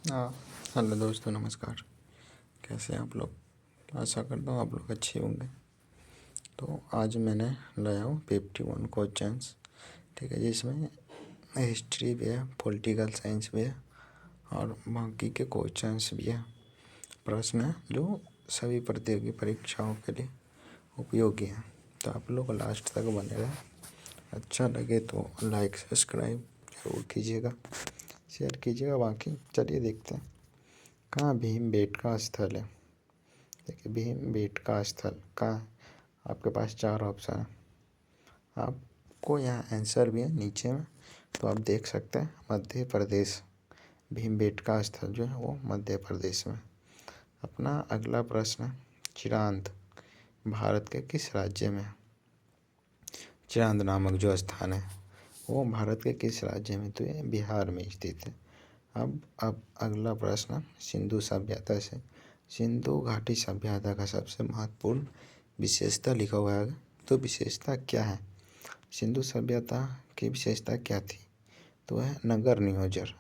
हाँ। हेलो दोस्तों, नमस्कार। कैसे हैं आप लोग? आशा करता हूँ आप लोग अच्छे होंगे। तो आज मैंने लाया हूँ 51 क्वेश्चंस, ठीक है, जिसमें हिस्ट्री भी है, पॉलिटिकल साइंस भी है और बाकी के क्वेश्चंस भी है। प्रश्न है जो सभी प्रतियोगी परीक्षाओं के लिए उपयोगी हैं। तो आप लोग लास्ट तक बने रहें। अच्छा लगे तो लाइक सब्सक्राइब जरूर कीजिएगा, शेयर कीजिएगा। बाकी चलिए देखते हैं कहाँ भीमबेटका स्थल है। देखिए, भीमबेटका स्थल कहाँ है? आपके पास चार ऑप्शन है। आपको यहाँ आंसर भी है नीचे में, तो आप देख सकते हैं मध्य प्रदेश। भीमबेटका स्थल जो है वो मध्य प्रदेश में। अपना अगला प्रश्न है, चिरांद भारत के किस राज्य में है? चिरांद नामक जो स्थान है वो भारत के किस राज्य में? तो ये बिहार में स्थित है। अब अगला प्रश्न, सिंधु सभ्यता से सिंधु घाटी सभ्यता का सबसे महत्वपूर्ण विशेषता लिखा हुआ है, तो विशेषता क्या है? सिंधु सभ्यता की विशेषता क्या थी? तो है नगर नियोजन।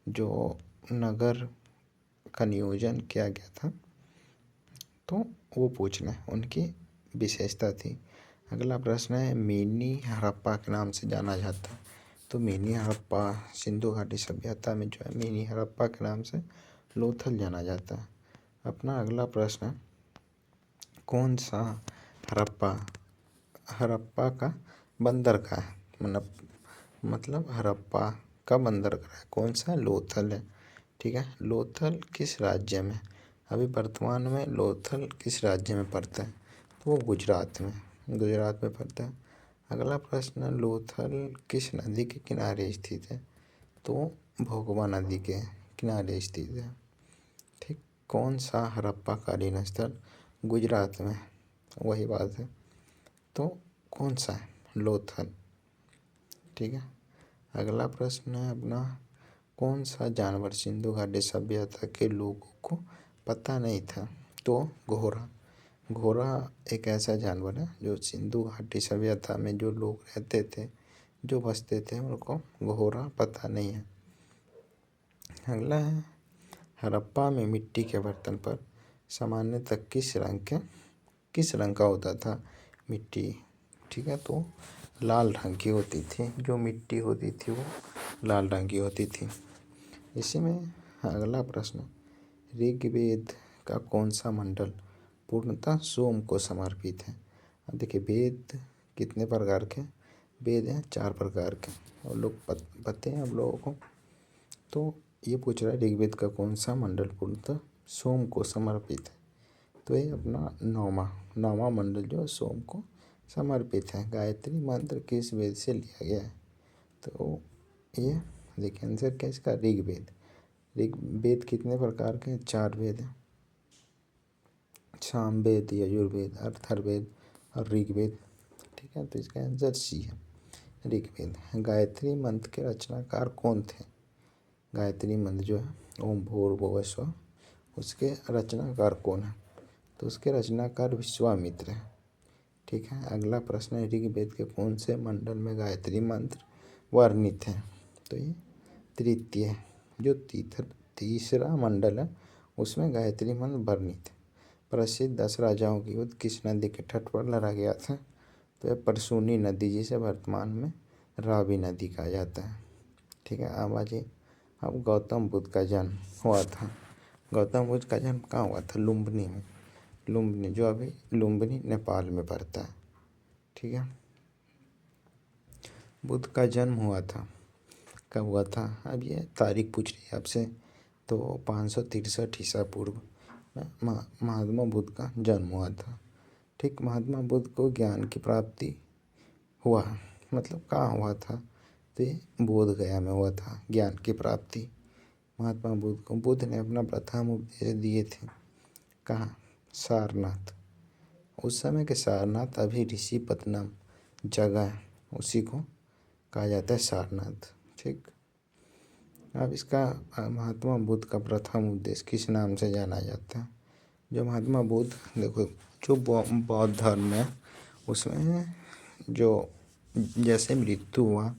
जो नगर का नियोजन किया गया था, तो वो पूछना है, उनकी विशेषता थी। अगला प्रश्न है, मिनी हड़प्पा के नाम से जाना जाता है, तो मिनी हड़प्पा सिंधु घाटी सभ्यता में जो है मिनी हड़प्पा के नाम से लोथल जाना जाता है। अपना अगला प्रश्न है, कौन सा हड़प्पा हड़प्पा का बंदर का है? मतलब हड़प्पा का बंदर का है कौन सा? लोथल है, ठीक है। लोथल किस राज्य में? अभी वर्तमान में लोथल किस राज्य में पड़ता है? तो वो गुजरात में पड़ता है। अगला प्रश्न, लोथल किस नदी के किनारे स्थित है? तो भोगवा नदी के किनारे स्थित है, ठीक। कौन सा हड़प्पा कालीन स्थल? गुजरात में, वही बात है। तो कौन सा है? लोथल, ठीक है। अगला प्रश्न है अपना, कौन सा जानवर सिंधु घाटी सभ्यता के लोगों को पता नहीं था? तो घोड़ा एक ऐसा जानवर है जो सिंधु घाटी सभ्यता में जो लोग रहते थे, जो बसते थे, उनको घोड़ा पता नहीं है। अगला है, हड़प्पा में मिट्टी के बर्तन पर सामान्यतः किस रंग का होता था मिट्टी? ठीक है, तो लाल रंग की होती थी। जो मिट्टी होती थी वो लाल रंग की होती थी। इसी में अगला प्रश्न, ऋग्वेद का कौन सा मंडल पूर्णतः सोम को समर्पित है? अब देखिए, वेद कितने प्रकार के? वेद हैं 4 प्रकार के, और लोग पते हैं आप लोगों को। तो ये पूछ रहा है, ऋग्वेद का कौन सा मंडल पूर्णतः सोम को समर्पित है? तो ये अपना नौवा मंडल जो सोम को समर्पित है। गायत्री मंत्र किस वेद से लिया गया है? तो ये देखिए आंसर क्या इसका? ऋग्वेद कितने प्रकार के? 4 वेद हैं, सामवेद, यजुर्वेद, अथर्ववेद और ऋग्वेद, ठीक है। तो इसका आंसर सी है, ऋग्वेद। गायत्री मंत्र के रचनाकार कौन थे? गायत्री मंत्र जो है ओम भूर्भुवः स्वः, उसके रचनाकार कौन है? तो उसके रचनाकार विश्वामित्र है, ठीक है। अगला प्रश्न है, ऋग्वेद के कौन से मंडल में गायत्री मंत्र वर्णित है? तो ये तृतीय, जो तीसरा मंडल है उसमें गायत्री मंत्र वर्णित है। प्रसिद्ध 10 राजाओं की युद्ध किस नदी के तट पर लड़ा गया था? तो यह परसूनी नदी, जिसे वर्तमान में रावी नदी कहा जाता है, ठीक है। अब गौतम बुद्ध का जन्म हुआ था। गौतम बुद्ध का जन्म कहाँ हुआ था? लुम्बिनी में। लुम्बिनी जो अभी लुम्बिनी नेपाल में पड़ता है, ठीक है। बुद्ध का जन्म हुआ था, कब हुआ था? अब ये तारीख पूछ रही है आपसे। तो 563 ईसा पूर्व में महात्मा बुद्ध का जन्म हुआ था, ठीक। महात्मा बुद्ध को ज्ञान की प्राप्ति हुआ, मतलब कहाँ हुआ था? तो ये बोध गया में हुआ था ज्ञान की प्राप्ति महात्मा बुद्ध को। बुद्ध ने अपना प्रथम उपदेश दिए थे कहाँ? सारनाथ। उस समय के सारनाथ अभी ऋषिपत्तनम जगह है, उसी को कहा जाता है सारनाथ, ठीक। अब इसका महात्मा बुद्ध का प्रथम उपदेश किस नाम से जाना जाता है? जो महात्मा बुद्ध, देखो, जो बौद्ध धर्म है उसमें जो जैसे मृत्यु हुआ,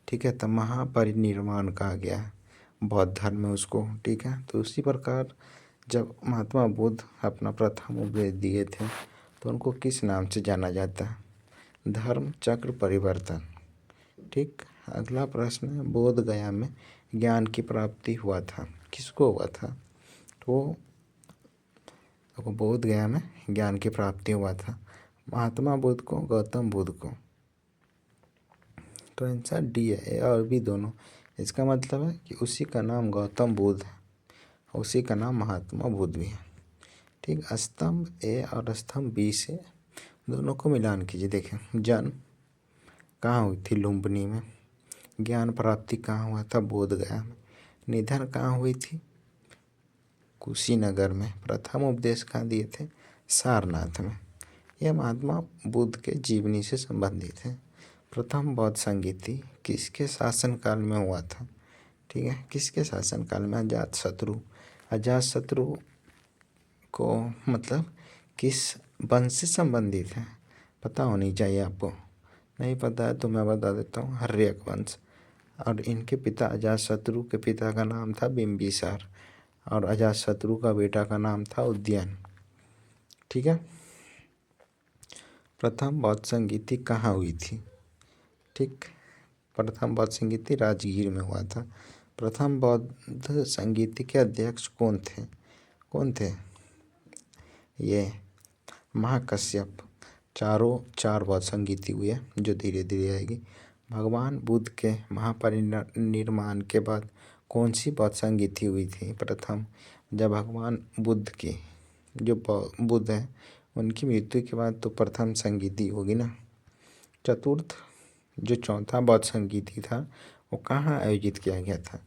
ठीक है, तब महापरिनिर्वाण कहा गया है। बौद्ध धर्म में उसको, ठीक है। तो उसी प्रकार जब महात्मा बुद्ध अपना प्रथम उपदेश दिए थे तो उनको किस नाम से जाना जाता है? धर्म चक्र परिवर्तन, ठीक। अगला प्रश्न है, बोध गया में ज्ञान की प्राप्ति हुआ था, किसको हुआ था? तो बोध गया में ज्ञान की प्राप्ति हुआ था महात्मा बुद्ध को, गौतम बुद्ध को। तो आंसर डी है, ए और बी दोनों। इसका मतलब है कि उसी का नाम गौतम बुद्ध है, उसी का नाम महात्मा बुद्ध भी है, ठीक। स्तंभ ए और स्तंभ बी से दोनों को मिलान कीजिए। देखें, जन्म कहाँ हुई थी? लुम्बिनी में। ज्ञान प्राप्ति कहाँ हुआ था? बोध गया में। निधन कहाँ हुई थी? कुशीनगर में। प्रथम उपदेश कहाँ दिए थे? सारनाथ में। यह महात्मा बुद्ध के जीवनी से संबंधित है। प्रथम बौद्ध संगीति किसके शासनकाल में हुआ था? ठीक है, किसके शासनकाल में? अजातशत्रु। अजातशत्रु को मतलब किस वंश से संबंधित है? पता होनी चाहिए आपको। नहीं पता है तो मैं बता देता हूँ, हर्यक वंश। और इनके पिता, अजातशत्रु के पिता का नाम था बिंबिसार और अजातशत्रु का बेटा का नाम था उदयन, ठीक है। प्रथम बौद्ध संगीति कहाँ हुई थी? ठीक, प्रथम बौद्ध संगीति राजगीर में हुआ था। प्रथम बौद्ध संगीति के अध्यक्ष कौन थे? कौन थे? ये महाकश्यप। चार बौद्ध संगीति हुई है जो धीरे धीरे आएगी। भगवान बुद्ध के महापरिनिर्वाण के बाद कौन सी बौद्ध संगीति हुई थी? प्रथम, जब भगवान बुद्ध की जो बुद्ध है उनकी मृत्यु के बाद तो प्रथम संगीति होगी ना। चतुर्थ, जो चौथा बौद्ध संगीति था वो कहाँ आयोजित किया गया था?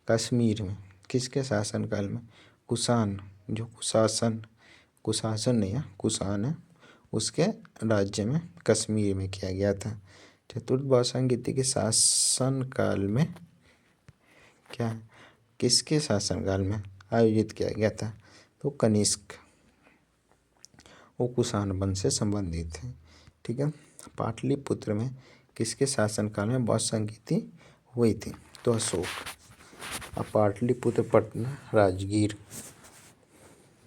कश्मीर में। किसके शासनकाल में? कुषाण, जो कुशासन नहीं है, कुषाण है, उसके राज्य में कश्मीर में किया गया था। चतुर्थ बौद्ध संगीति के शासनकाल में क्या, किसके शासनकाल में आयोजित किया गया था? तो कनिष्क, वो कुषाण वंश से संबंधित है, ठीक है। पाटलिपुत्र में किसके शासनकाल में बौद्ध संगीति हुई थी? तो अशोक। अब पाटलिपुत्र, पटना,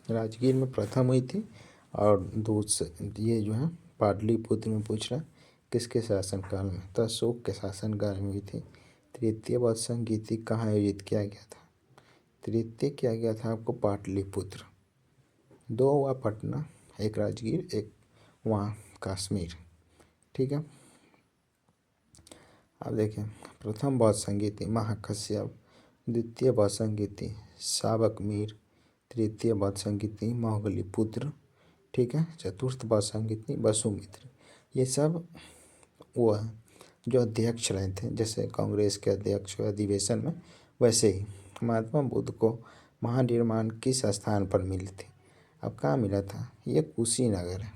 राजगीर में प्रथम हुई थी और दूसरे ये जो है पाटलिपुत्र में पूछ रहा किसके शासनकाल में? तो अशोक के शासनकाल में हुई थी। तृतीय बौद्ध संगीति कहाँ आयोजित किया गया था? तृतीय किया गया था आपको पाटलिपुत्र। दो हुआ पटना, एक राजगीर, एक वहाँ कश्मीर, ठीक है। अब देखें, प्रथम बौद्ध संगीति महाकश्यप, द्वितीय बौद्ध संगीति सावकमीर, तृतीय बौद्ध संगीति मोगलीपुत्र, ठीक है। चतुर्थ बौद्ध संगीति वसुमित्र। ये सब वो है जो अध्यक्ष रहे थे, जैसे कांग्रेस के अध्यक्ष अधिवेशन में, वैसे ही महात्मा बुद्ध को महानिर्वाण किस स्थान पर मिली थी? अब कहाँ मिला था? ये कुशीनगर है,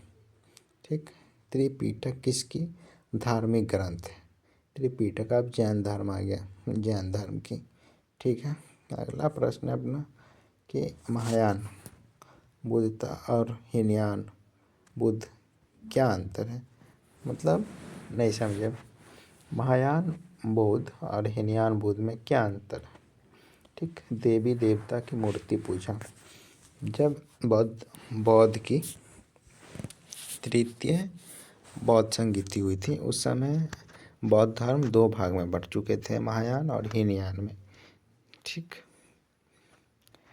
ठीक। त्रिपिटक किसकी धार्मिक ग्रंथ है? त्रिपिटक, अब जैन धर्म आ गया, जैन धर्म की, ठीक है। अगला प्रश्न है अपना कि महायान बुद्धता और हीनयान बुद्ध क्या अंतर है? मतलब नहीं समझे। महायान बौद्ध और हीनयान बुद्ध में क्या अंतर है? ठीक। देवी देवता की मूर्ति पूजा। जब बौद्ध की तृतीय बौद्ध संगीति हुई थी उस समय बौद्ध धर्म दो भाग में बट चुके थे, महायान और हीनयान में, ठीक।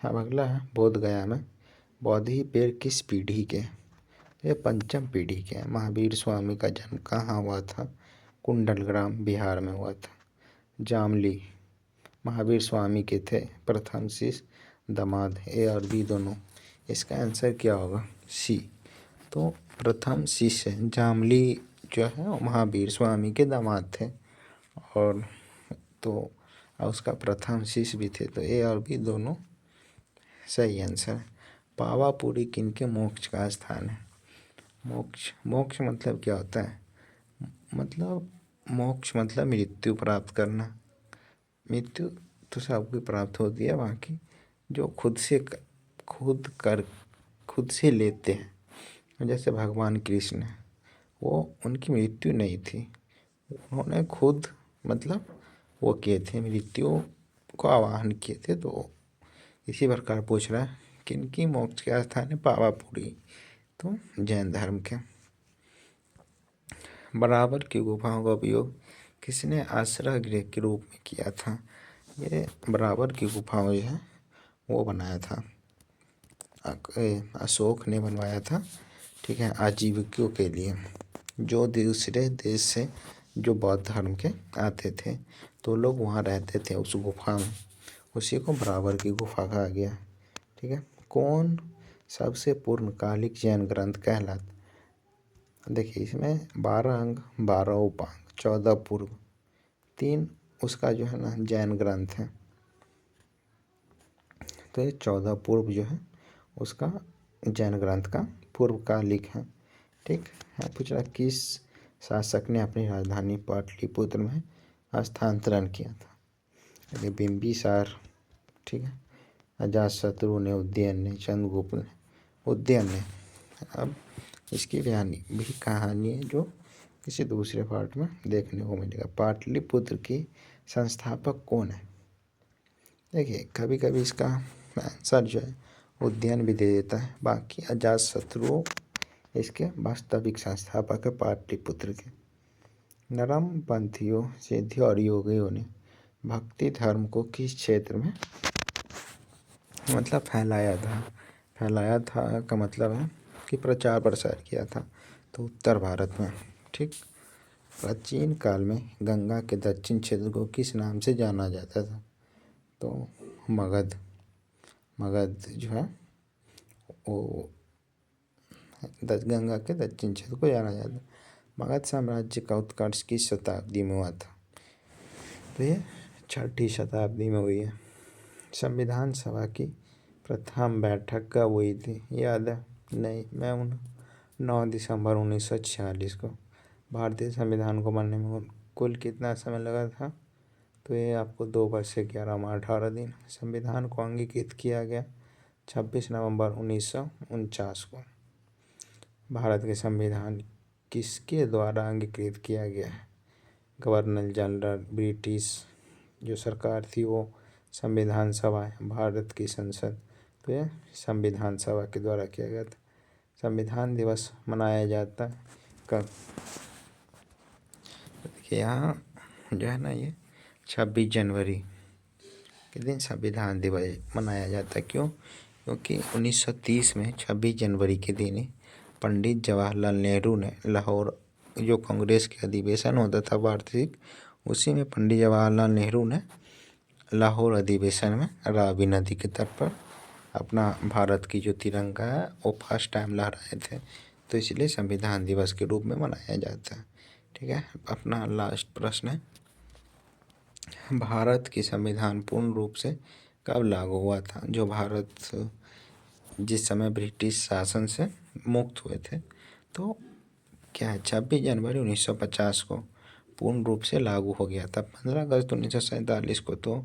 अब अगला है, बोध गया में बौद्धि पेड़ किस पीढ़ी के? ये पंचम पीढ़ी के हैं। महावीर स्वामी का जन्म कहाँ हुआ था? कुंडलग्राम, बिहार में हुआ था। जामली महावीर स्वामी के थे प्रथम शिष्य दामाद, ए और बी दोनों। इसका आंसर क्या होगा? सी। तो प्रथम शिष्य जामली जो है वो महावीर स्वामी के दामाद थे और तो उसका प्रथम शिष्य भी थे, तो ए और बी दोनों सही आंसर है। पावापुरी किनके मोक्ष का स्थान है? मोक्ष मतलब क्या होता है? मतलब मोक्ष मतलब मृत्यु प्राप्त करना। मृत्यु तो सबको प्राप्त होती है, वहाँ की जो खुद से लेते हैं, जैसे भगवान कृष्ण, वो उनकी मृत्यु नहीं थी, उन्होंने खुद मतलब वो किए थे, मृत्यु को आवाहन किए थे। तो इसी प्रकार पूछ रहा है किनकी मोक्ष के स्थान है पावापुरी, तो जैन धर्म के। बराबर की गुफाओं का उपयोग किसने आश्रय गृह के रूप में किया था? ये बराबर की गुफाओं जो है वो बनाया था अशोक ने बनवाया था, ठीक है, आजीविकों के लिए। जो दूसरे देश से जो बौद्ध धर्म के आते थे तो लोग वहाँ रहते थे उस गुफा में, उसी को बराबर की गुफा कहा गया, ठीक है। कौन सबसे पूर्णकालिक जैन ग्रंथ कहलाता? देखिए इसमें 12 अंग, 12 उपांग, 14 पूर्व, 3 उसका जो है ना जैन ग्रंथ है। तो ये 14 पूर्व जो है उसका जैन ग्रंथ का पूर्वकालिक है, ठीक है। पूछ रहा किस शासक ने अपनी राजधानी पाटलिपुत्र में स्थानांतरण किया था? ये बिंबिसार, ठीक है, अजातशत्रु ने, उदयन ने, चंद्रगुप्त ने, उदयन ने। अब इसकी भी कहानी है जो किसी दूसरे पार्ट में देखने को मिलेगा। पाटलिपुत्र की संस्थापक कौन है? देखिए कभी कभी इसका आंसर जो है उद्यान भी दे देता है, बाकी अजातशत्रु इसके वास्तविक संस्थापक है पाटलिपुत्र के। नरम पंथियों, सिद्धियों और योगियों ने भक्ति धर्म को किस क्षेत्र में मतलब फैलाया था का मतलब है कि प्रचार प्रसार किया था, तो उत्तर भारत में, ठीक। प्राचीन काल में गंगा के दक्षिण क्षेत्र को किस नाम से जाना जाता था? तो मगध जो है वो गंगा के दक्षिण क्षेत्र को जाना जाता है। मगध साम्राज्य का उत्कर्ष किस शताब्दी में हुआ था? तो ये 6ठी शताब्दी में हुई है। संविधान सभा की प्रथम बैठक कब हुई थी? याद है? नहीं, मैं 9 दिसंबर 1946 को। भारतीय संविधान को बनने में कुल कितना समय लगा था? तो ये आपको 2 वर्ष से 11 माह 18 दिन। संविधान को अंगीकृत किया गया 26 नवंबर 1949 को। भारत के संविधान किसके द्वारा अंगीकृत किया गया है? गवर्नर जनरल, ब्रिटिश जो सरकार थी वो, संविधान सभा, भारत की संसद। तो ये संविधान सभा के द्वारा किया गया था। संविधान दिवस मनाया जाता है कब? देखिए यहाँ जो है ना ये 26 जनवरी के दिन संविधान दिवस मनाया जाता है। क्यों? क्योंकि 1930 में 26 जनवरी के दिन ही पंडित जवाहरलाल नेहरू ने लाहौर जो कांग्रेस के अधिवेशन होता था वार्षिक, उसी में पंडित जवाहरलाल नेहरू ने लाहौर अधिवेशन में रावी नदी के तट पर अपना भारत की जो तिरंगा है वो फर्स्ट टाइम लहराए थे, तो इसलिए संविधान दिवस के रूप में मनाया जाता है, ठीक है। अपना लास्ट प्रश्न है, भारत की संविधान पूर्ण रूप से कब लागू हुआ था? जो भारत जिस समय ब्रिटिश शासन से मुक्त हुए थे, तो क्या है 26 जनवरी 1950 को पूर्ण रूप से लागू हो गया था। 15 अगस्त 1947 को तो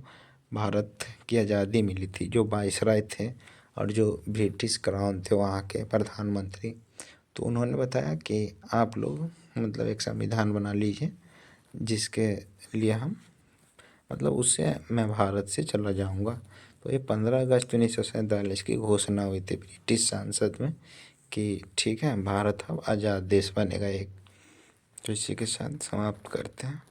भारत की आज़ादी मिली थी। जो वायसराय थे और जो ब्रिटिश क्राउन थे वहाँ के प्रधानमंत्री, तो उन्होंने बताया कि आप लोग मतलब एक संविधान बना लीजिए जिसके लिए हम मतलब उससे मैं भारत से चला जाऊंगा। तो ये 15 अगस्त 1947 की घोषणा हुई थी ब्रिटिश संसद में कि ठीक है भारत अब आज़ाद देश बनेगा एक। तो इसी के साथ समाप्त करते हैं।